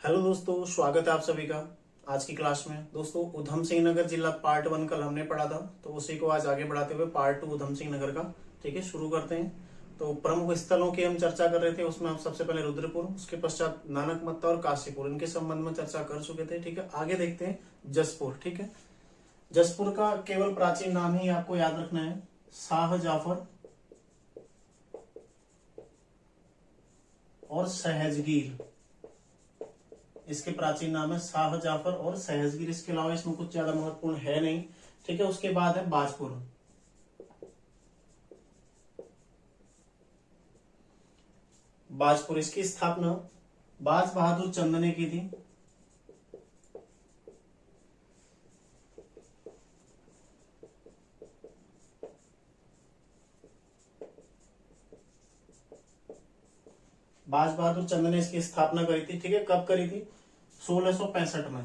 Hello दोस्तों, स्वागत है आप सभी का आज की क्लास में। दोस्तों, उधम सिंह नगर जिला पार्ट 1 कल हमने पढ़ा था, तो उसी को आज आगे बढ़ाते हुए पार्ट 2 उधम सिंह नगर का ठीक है शुरू करते हैं। तो प्रमुख स्थलों की हम चर्चा कर रहे थे, उसमें हम सबसे पहले रुद्रपुर, उसके पश्चात नानकमत्ता और काशीपुर, इनके संबंध में चर्चा कर चुके थे। ठीक है, आगे देखते हैं जसपुर। ठीक है, जसपुर का केवल प्राचीन नाम ही आपको याद रखना है, शाह जाफर और सहजगीर। इसके प्राचीन नाम है शाह जाफर और सहजगीर। इसके अलावा इसमें कुछ ज्यादा महत्वपूर्ण है नहीं। ठीक है, उसके बाद है बाजपुर। बाजपुर, इसकी स्थापना बाज बहादुर चंद ने की थी। बाज बहादुर चंद ने इसकी स्थापना करी थी। ठीक है, कब करी थी? 1665 में।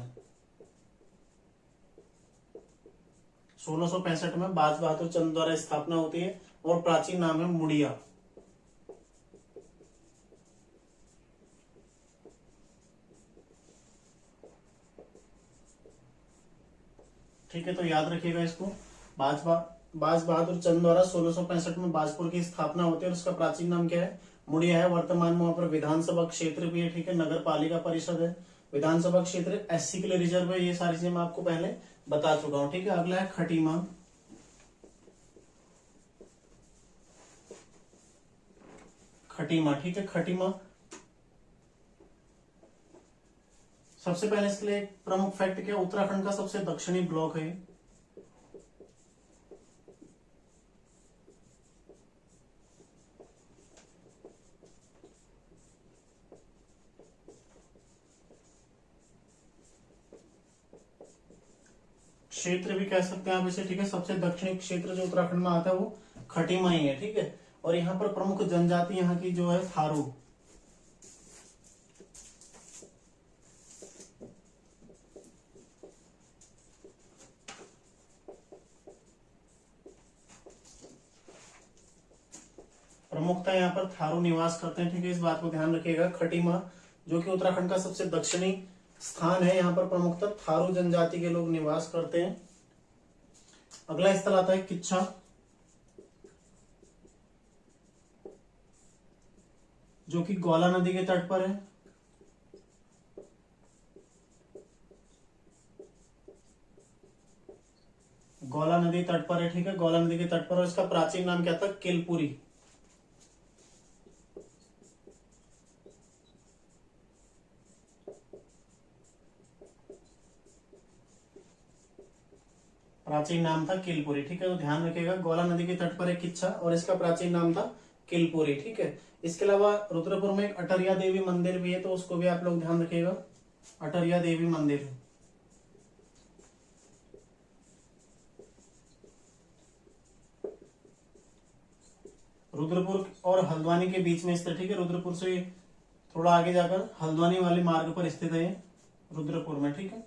1665 में बाज बहादुर चंद द्वारा स्थापना होती है और प्राचीन नाम है मुड़िया। ठीक है, तो याद रखिएगा इसको। बाज बहादुर चंद द्वारा 1665 में बाजपुर की स्थापना होती है और उसका प्राचीन नाम क्या है? मुड़िया है। वर्तमान में वहां पर विधानसभा क्षेत्र भी है। ठीक है, नगर पालिका परिषद है, विधानसभा क्षेत्र, एससी के लिए रिजर्व है। ये सारी चीजें मैं आपको पहले बता चुका हूं। ठीक है, अगला है खटीमा। खटीमा, ठीक है, खटीमा सबसे पहले इसके लिए एक प्रमुख फैक्ट क्या, उत्तराखंड का सबसे दक्षिणी ब्लॉक है। क्षेत्र भी कह सकते हैं आप इसे। ठीक है, सबसे दक्षिणी क्षेत्र जो उत्तराखंड में आता है वो खटीमा ही है। ठीक है, और यहाँ पर प्रमुख जनजाति यहाँ की जो है थारू। प्रमुखता यहाँ पर थारू निवास करते हैं। ठीक है, इस बात को ध्यान रखिएगा। खटीमा जो कि उत्तराखंड का सबसे दक्षिणी स्थान है, यहाँ पर प्रमुखता थारू जनजाति के लोग निवास करते हैं। अगला स्थल आता है किच्छा। जो कि गौला नदी के तट पर है। गौला नदी तट पर है। ठीक है, गौला नदी के तट पर, और इसका प्राचीन नाम क्या था? किलपुरी। प्राचीन नाम था किलपुरी। ठीक है, तो ध्यान रखिएगा, गौला नदी के तट पर एक किच्छा और इसका प्राचीन नाम था किलपुरी। ठीक है, इसके अलावा रुद्रपुर में एक अटरिया देवी मंदिर भी है, तो उसको भी आप लोग ध्यान रखिएगा, अटरिया देवी मंदिर। रुद्रपुर और हल्द्वानी के बीच में स्थित। ठीक है, रुद्रपुर से थोड़ा आगे जाकर हल्द्वानी वाले मार्ग पर स्थित है रुद्रपुर में। ठीक है,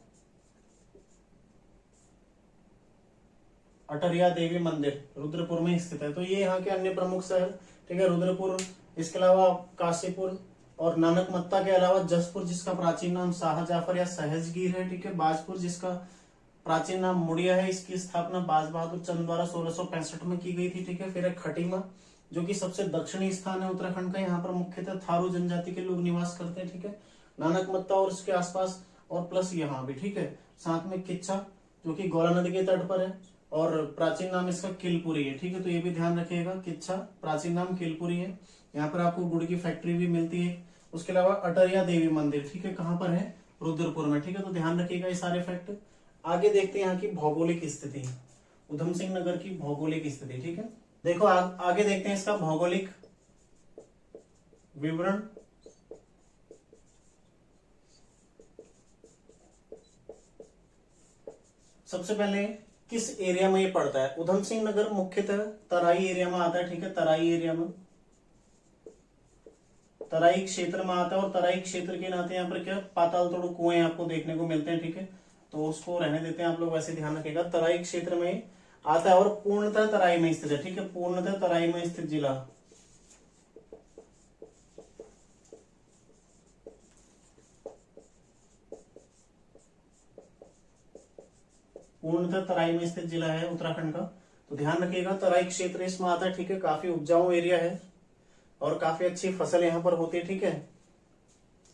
अटरिया देवी मंदिर रुद्रपुर में स्थित है। तो ये यहाँ के अन्य प्रमुख शहर। ठीक है, रुद्रपुर, इसके अलावा काशीपुर और नानकमत्ता के अलावा जसपुर जिसका प्राचीन नाम शाह जाफर या सहजगीर है। ठीक है, बाजपुर जिसका प्राचीन नाम मुड़िया है, इसकी स्थापना बाज बहादुर चंद द्वारा 1665 में की गई थी। ठीक है, फिर है खटीमा जो कि सबसे दक्षिणी स्थान है उत्तराखंड का, यहाँ पर मुख्यतः थारू जनजाति के लोग निवास करते हैं। ठीक है, नानकमत्ता और उसके आसपास और प्लस यहाँ भी। ठीक है, साथ में किच्छा जो कि गौला नदी के तट पर है और प्राचीन नाम इसका किलपुरी है। ठीक है, तो ये भी ध्यान रखिएगा, किच्छा प्राचीन नाम किलपुरी है। यहाँ पर आपको गुड़ की फैक्ट्री भी मिलती है। उसके अलावा अटरिया देवी मंदिर, ठीक है, कहाँ पर है? रुद्रपुर में। ठीक है, तो ध्यान रखिएगा ये सारे फैक्ट। आगे देखते हैं यहाँ की भौगोलिक स्थिति, उधम सिंह नगर की भौगोलिक स्थिति। ठीक है, देखो आगे देखते हैं इसका भौगोलिक विवरण। सबसे पहले किस एरिया में ये पड़ता है? उधम सिंह नगर मुख्यतः तराई एरिया में आता है। ठीक है, तराई एरिया में, तराई क्षेत्र में आता है और तराई क्षेत्र के नाते यहाँ पर क्या पाताल तोड़ कुएं आपको देखने को मिलते हैं। ठीक है, तो उसको रहने देते हैं आप लोग, वैसे ध्यान रखिएगा। तराई क्षेत्र में आता है और पूर्णतः तराई में स्थित है। ठीक है, पूर्णतः तराई में स्थित जिला। पूर्णतः तराई में स्थित जिला है उत्तराखंड का। तो ध्यान रखिएगा तराई क्षेत्र इसमें आता है, ठीक है। काफी उपजाऊ एरिया है और काफी अच्छी फसल यहाँ पर होती है, ठीक है।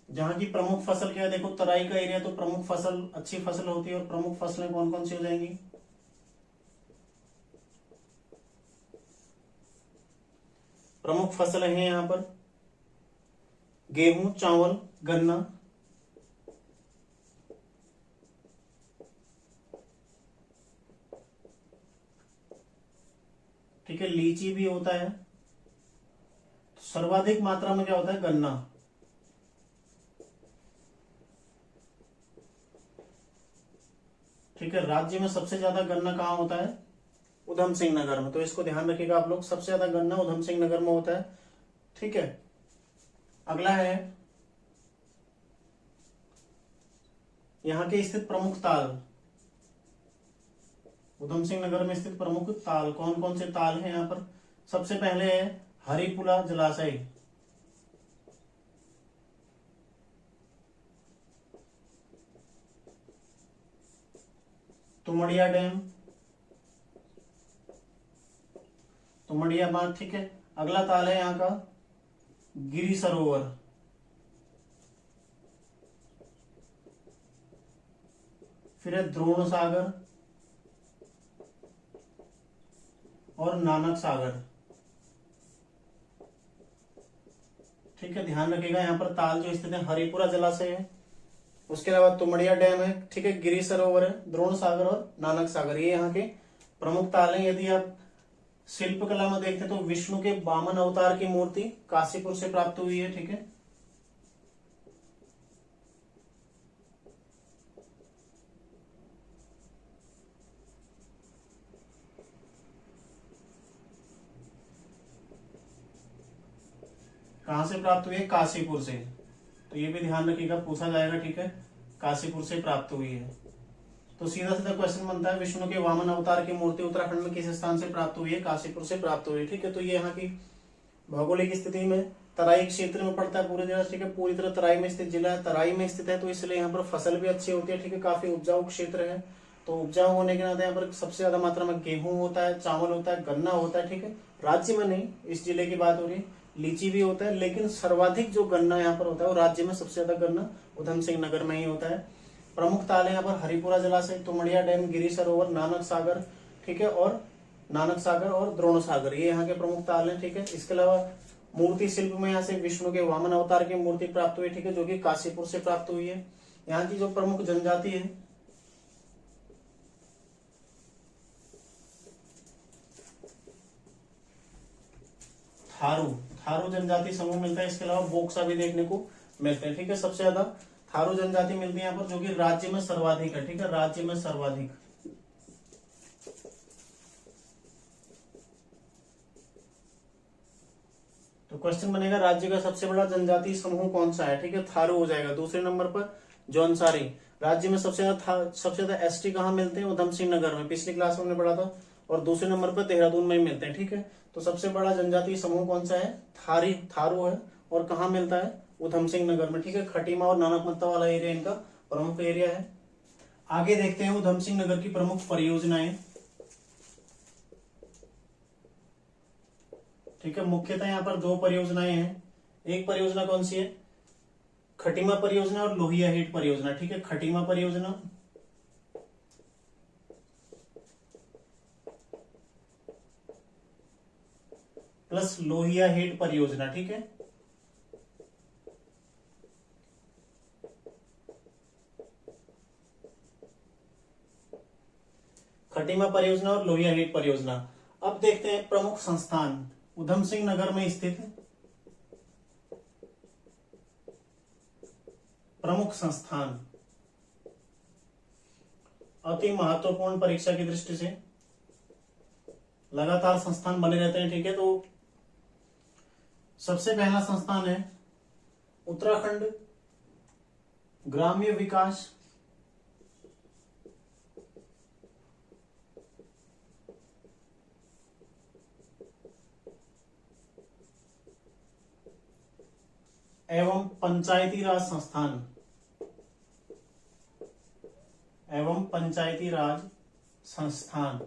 जहाँ की प्रमुख फसल क्या है, देखो तराई का एरिया, तो प्रमुख फसल अच्छी फसल होती है। और प्रमुख फसलें कौन कौन सी हो जाएंगी, प्रमुख फसलें हैं यहाँ पर गेहूं, चावल, गन्ना, ठीक है। लीची भी होता है। सर्वाधिक मात्रा में क्या होता है, गन्ना, ठीक है। राज्य में सबसे ज्यादा गन्ना कहाँ होता है, उधम सिंह नगर में। तो इसको ध्यान रखिएगा आप लोग, सबसे ज्यादा गन्ना उधम सिंह नगर में होता है, ठीक है। अगला है यहाँ के स्थित प्रमुख ताल, उधम सिंह नगर में स्थित प्रमुख ताल कौन कौन से ताल हैं यहाँ पर। सबसे पहले है हरिपुला जलाशय, तुमड़िया डैम, तुमड़िया बांध, ठीक है। अगला ताल है यहाँ का गिरि सरोवर, फिर है द्रोण सागर और नानक सागर, ठीक है। ध्यान रखिएगा यहाँ पर ताल जो स्थित है हरिपुरा जलाशय है, उसके अलावा तुमड़िया डैम है, ठीक है, गिरि सरोवर है, द्रोण सागर और नानक सागर, ये यहाँ के प्रमुख ताल हैं। यदि आप शिल्पकला में देखते तो विष्णु के वामन अवतार की मूर्ति काशीपुर से प्राप्त हुई है, ठीक है। कहां से प्राप्त हुई है, काशीपुर से। तो ये भी ध्यान रखिएगा, पूछा जाएगा, ठीक है, काशीपुर से प्राप्त हुई है। तो सीधा सीधा क्वेश्चन बनता है विष्णु के वामन अवतार की मूर्ति उत्तराखंड में किस स्थान से प्राप्त हुई है, काशीपुर से प्राप्त हुई है, ठीक है। तो ये यहाँ की भौगोलिक स्थिति में तराई क्षेत्र में पड़ता है पूरी तरह, ठीक है। पूरी तरह तराई में स्थित जिला है, तराई में स्थित है, तो इसलिए यहाँ पर फसल भी अच्छी होती है, ठीक है। काफी उपजाऊ क्षेत्र है, तो उपजाऊ होने के नाते यहाँ पर सबसे ज्यादा मात्रा में गेहूं होता है, चावल होता है, गन्ना होता है, ठीक है। राज्य में नहीं, इस जिले की बात हो रही है। लीची भी होता है, लेकिन सर्वाधिक जो गन्ना यहाँ पर होता है वो राज्य में सबसे ज्यादा गन्ना उधम सिंह नगर में ही होता है। प्रमुख ताल है यहाँ पर हरिपुरा जलाशय, तुमड़िया डैम, गिरि सरोवर, नानक सागर, ठीक है, और नानक सागर और द्रोण सागर, ये यहाँ के प्रमुख ताल हैं, ठीक है। इसके अलावा मूर्ति शिल्प में यहाँ से विष्णु के वामन अवतार की मूर्ति प्राप्त हुई, ठीक है, जो कि काशीपुर से प्राप्त हुई है। यहाँ की जो प्रमुख जनजाति है थारू, थारू जनजाति समूह मिलता है। इसके अलावा बोक्सा भी देखने को मिलते हैं, ठीक है। सबसे ज्यादा थारू जनजाति मिलती है यहाँ पर, जो कि राज्य में सर्वाधिक है, ठीक है, राज्य में सर्वाधिक। तो क्वेश्चन बनेगा राज्य का सबसे बड़ा जनजाति समूह कौन सा है, ठीक है, थारू हो जाएगा। दूसरे नंबर पर जौनसारी। राज्य में सबसे ज्यादा एसटी कहाँ मिलते हैं, उधम सिंह नगर में, पिछली क्लास में हमने पढ़ा था। और दूसरे नंबर पर देहरादून में मिलते हैं, ठीक है। तो सबसे बड़ा जनजातीय समूह कौन सा है, थारू है। और कहाँ मिलता है, उधम सिंह नगर में, ठीक है। खटीमा और नानकमत्ता वाला एरिया इनका प्रमुख एरिया है। आगे देखते हैं उधम सिंह नगर की प्रमुख परियोजनाएं, ठीक है। मुख्यतः यहाँ पर दो परियोजनाएं हैं। एक परियोजना कौन सी है, खटीमा परियोजना और लोहिया हेड परियोजना, ठीक है। खटीमा परियोजना प्लस लोहिया हेड परियोजना, ठीक है। खटीमा परियोजना और लोहिया हेड परियोजना। अब देखते हैं प्रमुख संस्थान उधम सिंह नगर में स्थित प्रमुख संस्थान, अति महत्वपूर्ण परीक्षा की दृष्टि से लगातार संस्थान बने रहते हैं, ठीक है। तो सबसे पहला संस्थान है उत्तराखंड ग्राम्य विकास एवं पंचायती राज संस्थान, एवं पंचायती राज संस्थान,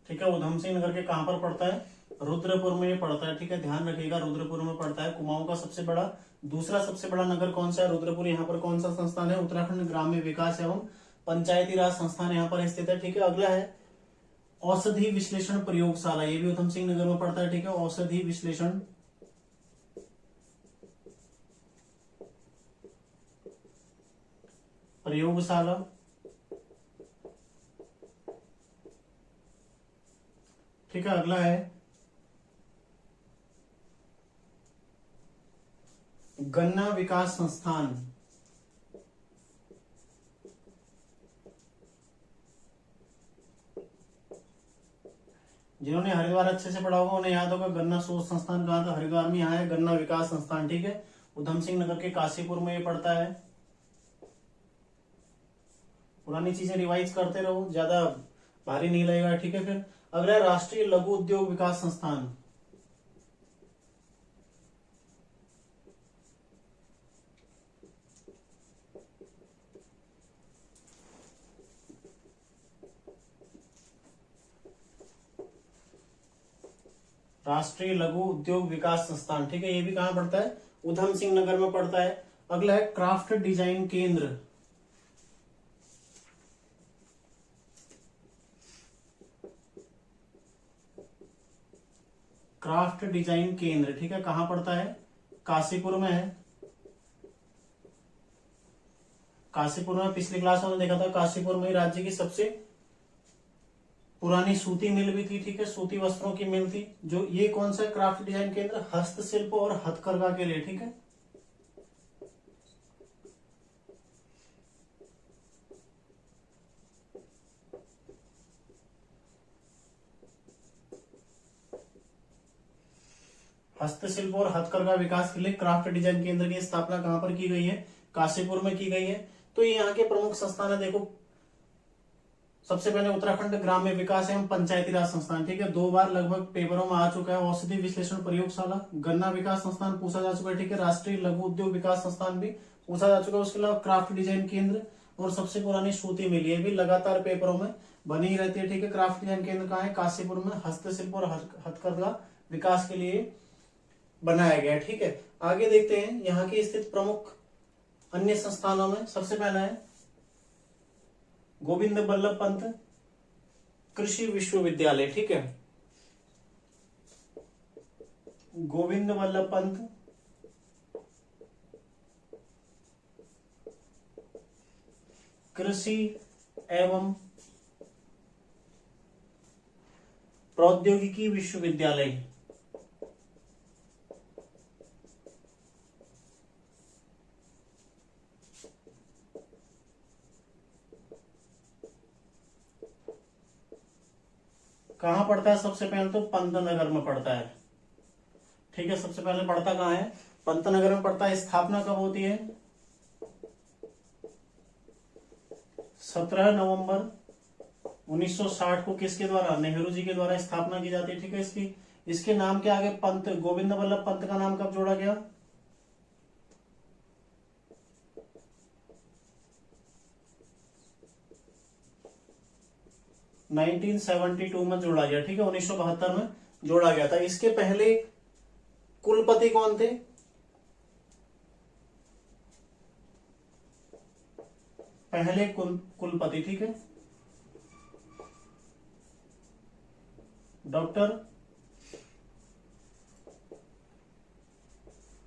ठीक है, उधम सिंह नगर के कहां पर पड़ता है, रुद्रपुर में ये पड़ता है, ठीक है, ध्यान रखिएगा रुद्रपुर में पड़ता है। कुमाऊं का सबसे बड़ा, दूसरा सबसे बड़ा नगर कौन सा है, रुद्रपुर। यहाँ पर कौन सा संस्थान है, उत्तराखंड ग्राम्य विकास एवं पंचायती राज संस्थान यहाँ पर स्थित है, ठीक है। अगला है औषधि विश्लेषण प्रयोगशाला, ये भी उधम सिंह नगर में पड़ता है, ठीक है, औषधि विश्लेषण प्रयोगशाला। ठीक है, अगला है गन्ना विकास संस्थान, जिन्होंने हरिद्वार अच्छे से पढ़ा होगा उन्हें याद होगा गन्ना शोध संस्थान कहाँ था, हरिद्वार में। यहाँ है गन्ना विकास संस्थान, ठीक है, उधम सिंह नगर के काशीपुर में ये पड़ता है। पुरानी चीजें रिवाइज करते रहो, ज्यादा भारी नहीं लगेगा, ठीक है। फिर अगला राष्ट्रीय लघु उद्योग विकास संस्थान, राष्ट्रीय लघु उद्योग विकास संस्थान, ठीक है, ये भी कहां पड़ता है, उधम सिंह नगर में पड़ता है। अगला है क्राफ्ट डिजाइन केंद्र, क्राफ्ट डिजाइन केंद्र, ठीक है, कहां पड़ता है, काशीपुर में है। काशीपुर में पिछली क्लास में देखा था, काशीपुर में राज्य की सबसे पुरानी सूती मिल भी थी, ठीक है, सूती वस्त्रों की मिल थी। जो ये कौन सा क्राफ्ट डिजाइन केंद्र, हस्तशिल्प और हथकरघा के लिए, ठीक है। हस्तशिल्प और हथकरघा विकास के लिए क्राफ्ट डिजाइन केंद्र की स्थापना कहां पर की गई है, काशीपुर में की गई है। तो ये यहाँ के प्रमुख संस्थान है, देखो सबसे पहले उत्तराखंड ग्राम्य विकास एवं पंचायती राज संस्थान, ठीक है, 2 बार लगभग पेपरों में आ चुका है। औषधि विश्लेषण प्रयोगशाला, गन्ना विकास संस्थान पूछा जा चुका है, ठीक है, राष्ट्रीय लघु उद्योग विकास संस्थान भी पूछा जा चुका है। उसके अलावा क्राफ्ट डिजाइन केंद्र और सबसे पुरानी सूती मिल, ये भी लगातार पेपरों में बनी ही रहती है, ठीक है। क्राफ्ट डिजाइन केंद्र कहाँ है, काशीपुर में, हस्तशिल्प और हथकरघा विकास के लिए बनाया गया है, ठीक है। आगे देखते हैं यहाँ की स्थित प्रमुख अन्य संस्थानों में। सबसे पहला है गोविंद बल्लभ पंत कृषि विश्वविद्यालय, ठीक है, गोविंद बल्लभ पंत कृषि एवं प्रौद्योगिकी विश्वविद्यालय, कहां पड़ता है, सबसे पहले तो पंतनगर में पड़ता है, ठीक है, सबसे पहले पड़ता कहां है, पंतनगर में पड़ता है। स्थापना कब होती है, 17 नवंबर 1960 को किसके द्वारा, नेहरू जी के द्वारा स्थापना की जाती है, ठीक है। इसके नाम के आगे पंत, गोविंद बल्लभ पंत का नाम कब जोड़ा गया, 1972 में जोड़ा गया, ठीक है, 1972 में जोड़ा गया था। इसके पहले कुलपति कौन थे, पहले कुलपति, ठीक है, डॉक्टर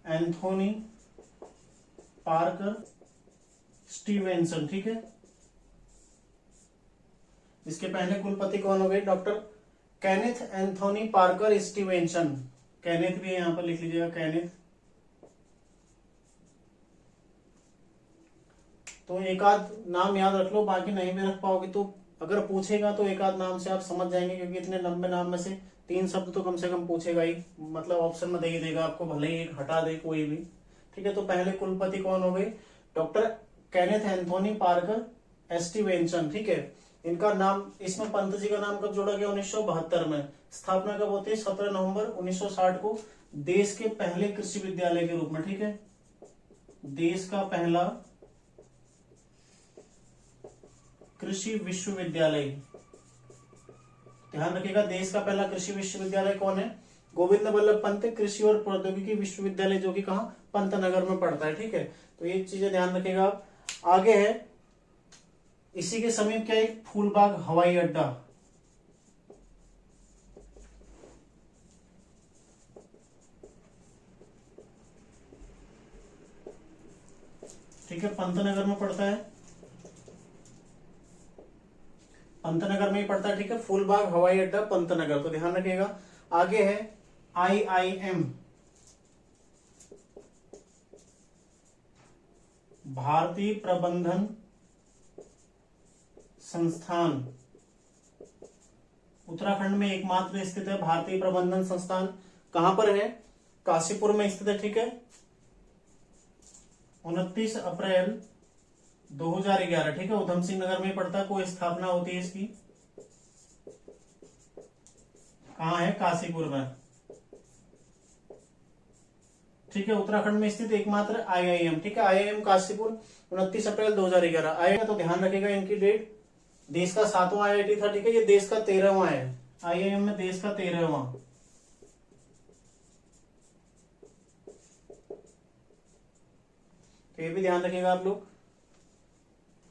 एंथोनी पार्कर स्टीवेंसन, ठीक है। इसके पहले कुलपति कौन हो गए, doctor Kenneth Anthony Parker Stevenson, Kenneth भी यहां पर लिख लीजिएगा, केनेथ। तो एक आध नाम याद रख लो, बाकी नहीं भी रख पाओगे तो अगर पूछेगा तो एक आध नाम से आप समझ जाएंगे, क्योंकि इतने लंबे नाम में से 3 शब्द तो कम से कम पूछेगा ही, मतलब ऑप्शन में दे ही देगा आपको, भले ही एक हटा दे कोई भी, ठीक है। तो पहले कुलपति कौन हो गए, doctor Kenneth Anthony Parker Stevenson, ठीक है। इनका नाम, इसमें पंत जी का नाम कब जोड़ा गया, 1972 में। स्थापना कब होती है, 17 नवंबर 1960 को, देश के पहले कृषि विद्यालय के रूप में, ठीक है, देश का पहला कृषि विश्वविद्यालय। ध्यान रखिएगा, देश का पहला कृषि विश्वविद्यालय कौन है? गोविंद वल्लभ पंत कृषि और प्रौद्योगिकी विश्वविद्यालय, जो कि कहाँ? पंतनगर में पड़ता है। ठीक है, तो ये चीजें ध्यान रखिएगा आप। आगे है, इसी के समीप क्या है? फूलबाग हवाई अड्डा। ठीक है, पंतनगर में पड़ता है, पंतनगर में ही पड़ता है। ठीक है, फूलबाग हवाई अड्डा पंतनगर, तो ध्यान रखिएगा। आगे है IIM, भारतीय प्रबंधन संस्थान, उत्तराखंड में एकमात्र स्थित है भारतीय प्रबंधन संस्थान। कहां पर है? काशीपुर में स्थित है। ठीक है, 29 अप्रैल 2011, ठीक है, उधम सिंह नगर में पड़ता है। कोई स्थापना होती है इसकी, कहाँ है? काशीपुर में। ठीक है, उत्तराखंड में स्थित एकमात्र IIM। ठीक है, IIM काशीपुर, 29 अप्रैल 2011 आएगा। तो ध्यान रखिएगा इनकी डेट। देश का 7वां IIT था। ठीक है, ये देश का 13वां है। IIM में देश का 13वां। तो ये भी ध्यान रखिएगा आप लोग।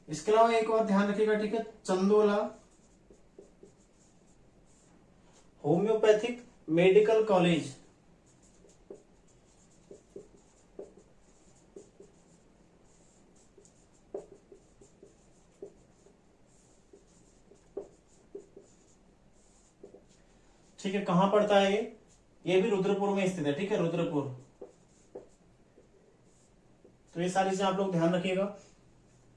इसके अलावा एक और ध्यान रखिएगा, ठीक है, चंदोला होम्योपैथिक मेडिकल कॉलेज। ठीक है, कहां पड़ता है ये भी रुद्रपुर में स्थित है। ठीक है, रुद्रपुर। तो ये सारी चीजें आप लोग ध्यान रखिएगा।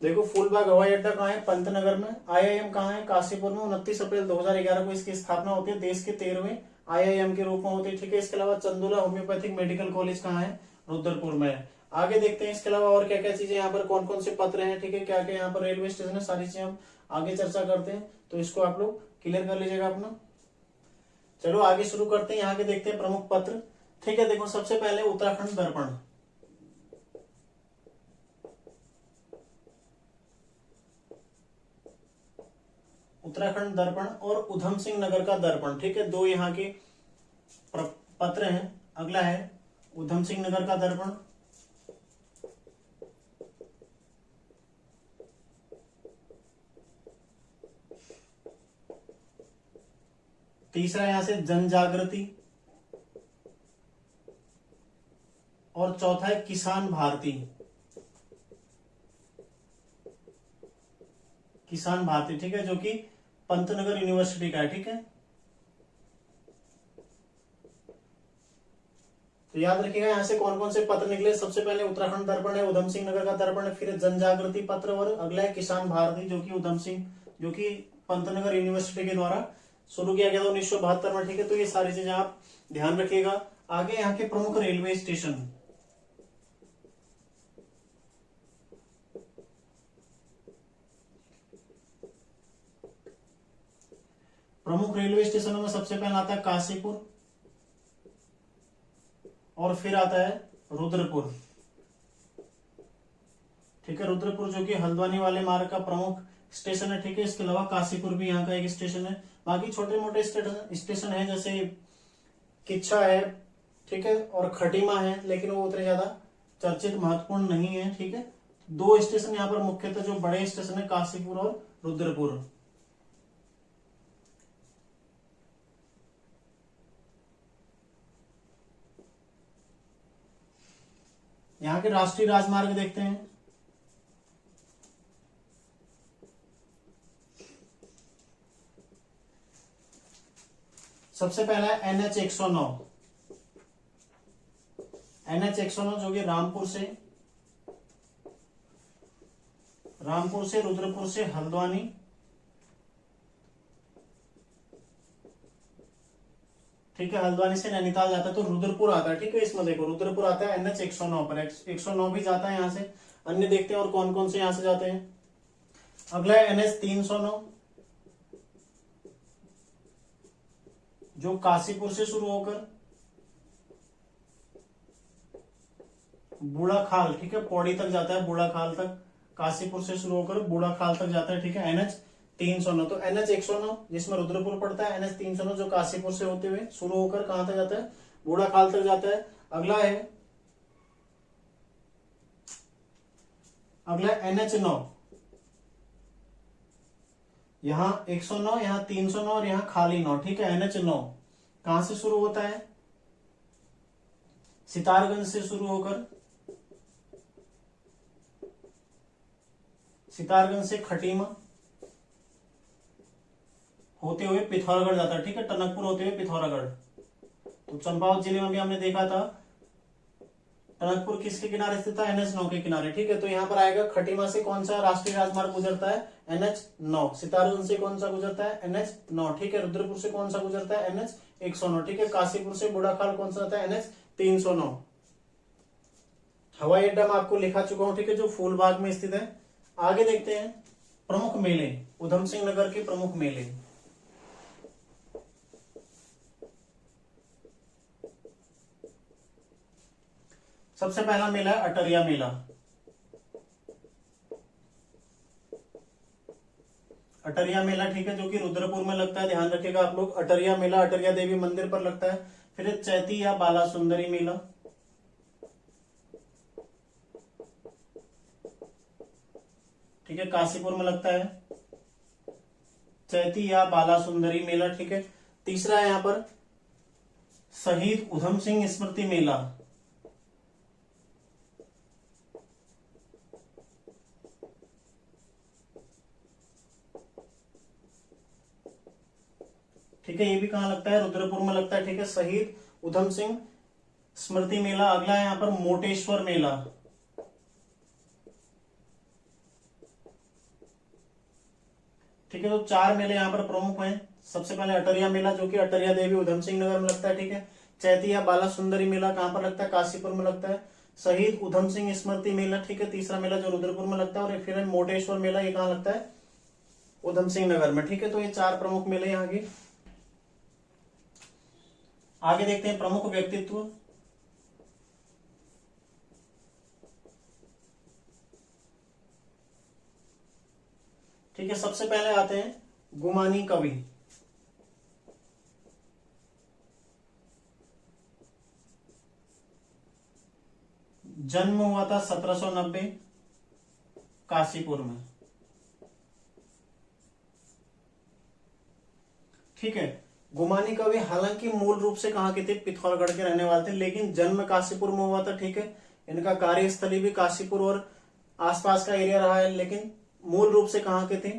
देखो, फूलबाग हवाई अड्डा कहाँ है? पंतनगर में। IIM कहाँ है? काशीपुर में। 29 अप्रैल 2011 को इसकी स्थापना होती है। देश के 13वें IIM के रूप में होती है। ठीक है, इसके अलावा चंदोला होम्योपैथिक मेडिकल कॉलेज कहाँ है? रुद्रपुर में है। आगे देखते हैं इसके अलावा और क्या क्या चीजें यहाँ पर, कौन कौन से पत्र हैं। ठीक है, क्या क्या यहाँ पर रेलवे स्टेशन है, सारी चीजें हम आगे चर्चा करते हैं। तो इसको आप लोग क्लियर कर लीजिएगा अपना। चलो आगे शुरू करते हैं, यहाँ के देखते हैं प्रमुख पत्र। ठीक है, देखो सबसे पहले उत्तराखंड दर्पण। उत्तराखंड दर्पण और उधम सिंह नगर का दर्पण। ठीक है, दो यहाँ के पत्र हैं। अगला है उधम सिंह नगर का दर्पण। तीसरा यहां से जन जागृति, और चौथा है किसान भारती। किसान भारती, ठीक है, जो कि पंतनगर यूनिवर्सिटी का है। ठीक है, तो याद रखिएगा यहां से कौन कौन से पत्र निकले। सबसे पहले उत्तराखंड दर्पण है, उधम सिंह नगर का दर्पण है, फिर जन जागृति पत्र, और अगला है किसान भारती, जो कि उधम सिंह, जो कि पंतनगर यूनिवर्सिटी के द्वारा शुरू किया गया था 1972 में। ठीक है, तो ये सारी चीजें आप ध्यान रखिएगा। आगे यहाँ के प्रमुख रेलवे स्टेशन। प्रमुख रेलवे स्टेशनों में सबसे पहले आता है काशीपुर, और फिर आता है रुद्रपुर। ठीक है, रुद्रपुर जो कि हल्द्वानी वाले मार्ग का प्रमुख स्टेशन है। ठीक है, इसके अलावा काशीपुर भी यहाँ का एक स्टेशन है। बाकी छोटे मोटे स्टेशन है, जैसे किच्छा है, ठीक है, और खटीमा है, लेकिन वो उतने ज्यादा चर्चित महत्वपूर्ण नहीं है। ठीक है, दो स्टेशन यहाँ पर मुख्यतः जो बड़े स्टेशन है, काशीपुर और रुद्रपुर। यहाँ के राष्ट्रीय राजमार्ग देखते हैं। सबसे पहला है NH 109। NH 109 जो कि रामपुर से रुद्रपुर से हल्द्वानी, ठीक है, हल्द्वानी से नैनीताल जाता है, तो रुद्रपुर आता है। ठीक है, इसमें देखो रुद्रपुर आता है NH 109 पर। 109 भी जाता है यहां से। अन्य देखते हैं और कौन कौन से यहां से जाते हैं। अगला है NH 309, जो काशीपुर से शुरू होकर बूढ़ा खाल, ठीक है, पौड़ी तक जाता है, बूढ़ा खाल तक काशीपुर से शुरू होकर बूढ़ा खाल तक जाता है, ठीक है। NH 309, तो NH 109 जिसमें रुद्रपुर पड़ता है, NH 309 जो काशीपुर से होते हुए शुरू होकर कहां तक जाता है, बूढ़ा खाल तक जाता है। अगला NH 9, यहाँ 109, यहाँ 309 और यहाँ खाली 9, ठीक है। NH 9 कहां से शुरू होता है, सितारगंज से शुरू होकर, सितारगंज से खटीमा होते हुए पिथौरागढ़ जाता है, ठीक है। टनकपुर होते हुए पिथौरागढ़। तो चंपावत जिले में भी हमने देखा था टनकपुर किसके किनारे स्थित था, NH 9 के किनारे, ठीक है। तो यहाँ पर आएगा खटीमा से कौन सा राष्ट्रीय राजमार्ग गुजरता है, NH 9। सितारगंज से कौन सा गुजरता है, NH 9, ठीक है। रुद्रपुर से कौन सा गुजरता है, NH 109, ठीक है। काशीपुर से बूढ़ाखाल कौन सा आता है, NH 309। हवाई अड्डा में आपको लिखा चुका हूं, ठीक है, जो फूलबाग में स्थित है। आगे देखते हैं प्रमुख मेले, उधम सिंह नगर के प्रमुख मेले। सबसे पहला मेला है अटरिया मेला। अटरिया मेला, ठीक है, जो कि रुद्रपुर में लगता है, ध्यान रखिएगा आप लोग। अटरिया मेला अटरिया देवी मंदिर पर लगता है। फिर चैती या बाला सुंदरी मेला, ठीक है, काशीपुर में लगता है चैती या बाला सुंदरी मेला, ठीक है। तीसरा है यहां पर शहीद उधम सिंह स्मृति मेला, ठीक है। ये भी कहां लगता है, रुद्रपुर में लगता है, ठीक है, शहीद उधम सिंह स्मृति मेला। अगला है यहां पर मोटेश्वर मेला, ठीक है। तो 4 मेले यहाँ पर प्रमुख हैं। सबसे पहले अटरिया मेला, जो कि अटरिया देवी उधम सिंह नगर में लगता है, ठीक है। चैती या बाला सुंदरी मेला कहां पर लगता है, काशीपुर में लगता है। शहीद उधम सिंह स्मृति मेला, ठीक है, तीसरा मेला जो रुद्रपुर में लगता है। और फिर मोटेश्वर मेला, ये कहां लगता है, उधम सिंह नगर में, ठीक है। तो ये 4 प्रमुख मेले यहाँ के। आगे देखते हैं प्रमुख व्यक्तित्व। ठीक है, सबसे पहले आते हैं गुमानी कवि। जन्म हुआ था 1790 काशीपुर में, ठीक है। गुमानी कवि हालांकि मूल रूप से कहां के थे, पिथौरागढ़ के रहने वाले थे, लेकिन जन्म काशीपुर में हुआ था, ठीक है। इनका कार्यस्थली भी काशीपुर और आसपास का एरिया रहा है, लेकिन मूल रूप से कहां के थे,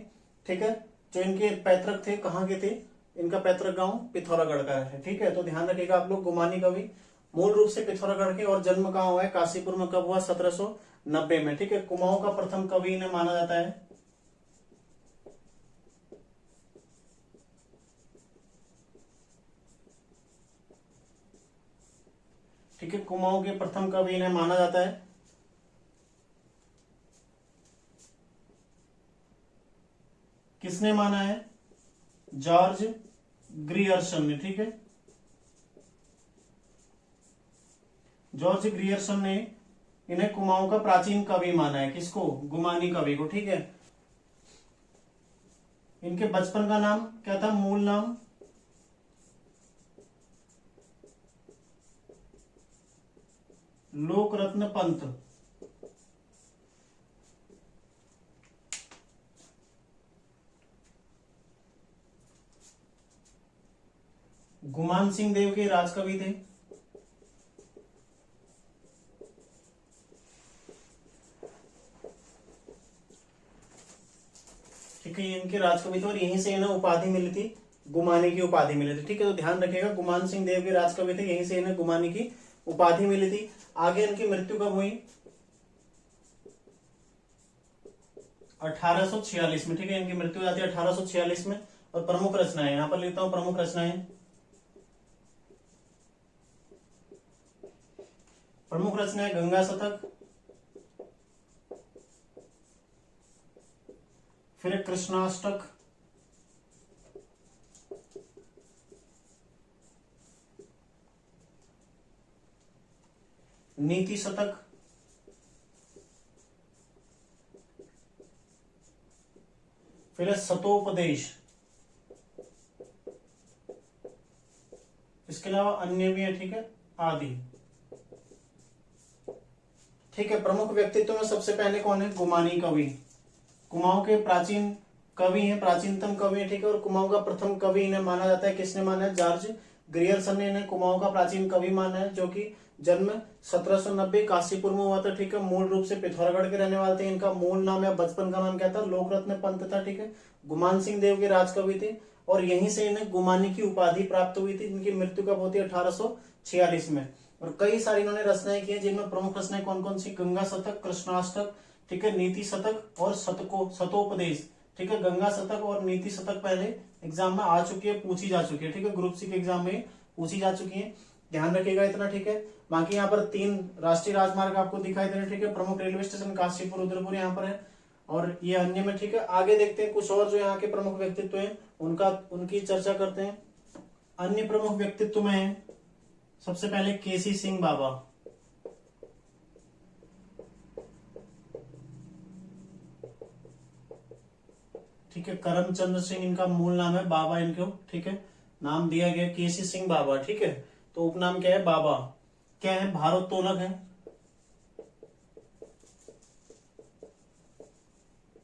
ठीक है। जो इनके पैतृक थे कहां के थे, इनका पैतृक गांव पिथौरागढ़ का है, ठीक है। तो ध्यान रखिएगा आप लोग, गुमानी कवि मूल रूप से पिथौरागढ़ के और जन्म कहां हुआ है, काशीपुर में। कब हुआ, 1790 में, ठीक है। कुमाऊं का प्रथम कवि इन्हें माना जाता है, ठीक है। कुमाऊं के प्रथम कवि इन्हें माना जाता है। किसने माना है, जॉर्ज ग्रियर्सन ने, ठीक है। जॉर्ज ग्रियर्सन ने इन्हें कुमाऊं का प्राचीन कवि माना है, किसको, गुमानी कवि को, ठीक है। इनके बचपन का नाम क्या था, मूल नाम लोकरत्न पंत। गुमान सिंह देव के राजकवि थे, ठीक है। ये इनके राजकवि थे और यहीं से इन्हें उपाधि मिली थी, गुमानी की उपाधि मिली थी, ठीक है। तो ध्यान रखिएगा, गुमान सिंह देव के राजकवि थे, यहीं से इन्हें गुमानी की उपाधि मिली थी। आगे इनकी मृत्यु कब हुई, 1846 में, ठीक है। इनकी मृत्यु हो जाती है 1846 में। और प्रमुख रचनाएं यहां पर लिखता हूं, प्रमुख रचनाएं। प्रमुख रचनाएं गंगा शतक, फिर कृष्णाष्टक, नीति शतक, फिर है सतोपदेश, इसके अलावा अन्य भी है, ठीक है, आदि। ठीक है, प्रमुख व्यक्तित्व में सबसे पहले कौन है, गुमानी कवि। कुमाऊं के प्राचीन कवि हैं, प्राचीनतम कवि है, ठीक है, और कुमाऊं का प्रथम कवि इन्हें माना जाता है। किसने माना है, जॉर्ज ग्रियर्सन ने इन्हें कुमाऊं का प्राचीन कवि माना है, जो कि जन्म 1790 काशीपुर में हुआ था। ठीक है, मूल रूप से पिथौरागढ़ के रहने वाले थे। इनका मूल नाम या बचपन का नाम क्या था, लोकरत्न पंत था। ठीक है, गुमान सिंह देव के राजकवि थे और यहीं से इन्हें गुमानी की उपाधि प्राप्त हुई थी। इनकी मृत्यु कब होती है, 1846 में। और कई सारी इन्होंने रचनाएं की हैं, जिनमें प्रमुख रचनाएं कौन कौन सी, गंगा शतक, कृष्णाष्टक, ठीक है, नीति शतक और शतोपदेश। ठीक है, गंगा शतक और नीति शतक पहले एग्जाम में आ चुकी है, पूछी जा चुकी है। ठीक है, ग्रुप सी के एग्जाम में पूछी जा चुकी है, ध्यान रखिएगा इतना। ठीक है, बाकी यहाँ पर 3 राष्ट्रीय राजमार्ग आपको दिखाई दे रहे हैं। ठीक है, प्रमुख रेलवे स्टेशन काशीपुर, रुद्रपुर यहाँ पर है, और ये अन्य में। ठीक है, आगे देखते हैं कुछ और जो यहाँ के प्रमुख व्यक्तित्व हैं, उनकी चर्चा करते हैं। अन्य प्रमुख व्यक्तित्व में है सबसे पहले केसी सिंह बाबा। ठीक है, करमचंद्र सिंह इनका मूल नाम है, बाबा इनको, ठीक है, नाम दिया गया केसी सिंह बाबा। ठीक है, तो उपनाम क्या है, बाबा। क्या है, भारोत्तोलक है,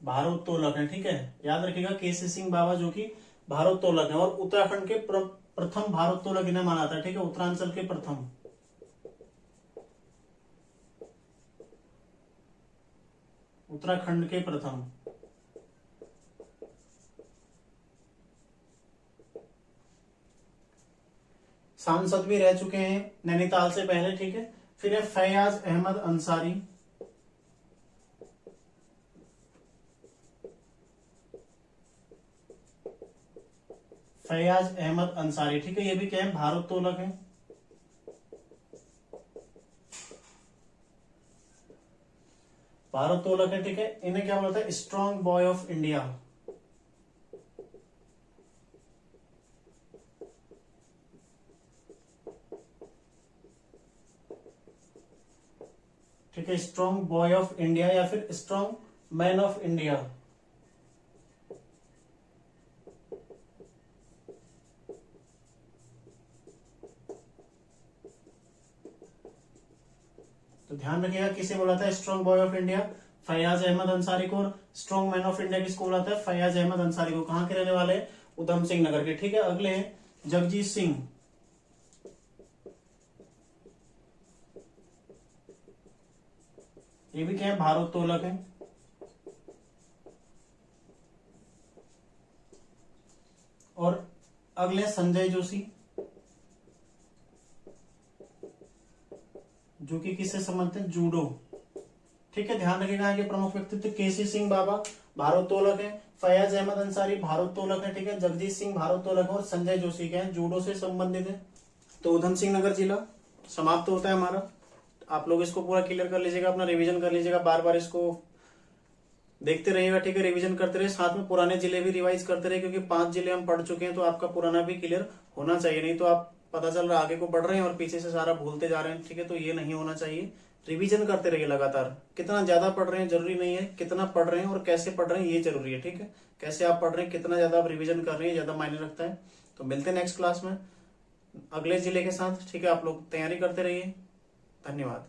भारोत्तोलक है। ठीक है, याद रखिएगा केसी सिंह बाबा जो कि भारोत्तोलक है, और उत्तराखंड के प्रथम भारोत्तोलक इन्हें माना था। ठीक है, उत्तरांचल के प्रथम, उत्तराखंड के प्रथम। सांसद भी रह चुके हैं नैनीताल से पहले। ठीक है, फिर है फैयाज अहमद अंसारी। फैयाज अहमद अंसारी, ठीक है, ये भी क्या है, भारोत्तोलक है। भारोत्तोलक है। ठीक है, इन्हें क्या बोलता है, स्ट्रॉन्ग बॉय ऑफ इंडिया। ठीक है, स्ट्रॉन्ग बॉय ऑफ इंडिया या फिर स्ट्रॉन्ग मैन ऑफ इंडिया। तो ध्यान रखिएगा किसे बोला था strong boy of India, Faiyaz Ahmad Ansari को। और स्ट्रॉन्ग मैन ऑफ इंडिया किसको बोला था, फैयाज अहमद अंसारी को। कहां के रहने वाले हैं, उधम सिंह नगर के। ठीक है, अगले हैं जगजीत सिंह। ये भी क्या है, भारोत्तोलक है। और अगले संजय जोशी, जो कि किससे संबंधित है, जूडो। ठीक है, ध्यान रखिएगा कि प्रमुख व्यक्तित्व केसी सिंह बाबा भारोत्तोलक है, फैयाज अहमद अंसारी भारोत्तोलक है। ठीक है, जगजीत सिंह भारोत्तोलक और संजय जोशी के हैं, जूडो से संबंधित है। तो उधम सिंह नगर जिला समाप्त होता है हमारा। आप लोग इसको पूरा क्लियर कर लीजिएगा, अपना रिवीजन कर लीजिएगा, बार बार इसको देखते रहिएगा। ठीक है, रिवीजन करते रहे, साथ में पुराने जिले भी रिवाइज करते रहे, क्योंकि 5 जिले हम पढ़ चुके हैं, तो आपका पुराना भी क्लियर होना चाहिए। नहीं तो आप पता चल रहा है आगे को बढ़ रहे हैं और पीछे से सारा भूलते जा रहे हैं। ठीक है, तो ये नहीं होना चाहिए। रिवीजन करते रहिए लगातार। कितना ज्यादा पढ़ रहे हैं जरूरी नहीं है, कितना पढ़ रहे हैं और कैसे पढ़ रहे हैं ये जरूरी है। ठीक है, कैसे आप पढ़ रहे हैं, कितना ज्यादा आप रिवीजन कर रहे हैं, ज्यादा मायने रखता है। तो मिलते हैं नेक्स्ट क्लास में अगले जिले के साथ। ठीक है, आप लोग तैयारी करते रहिए। धन्यवाद।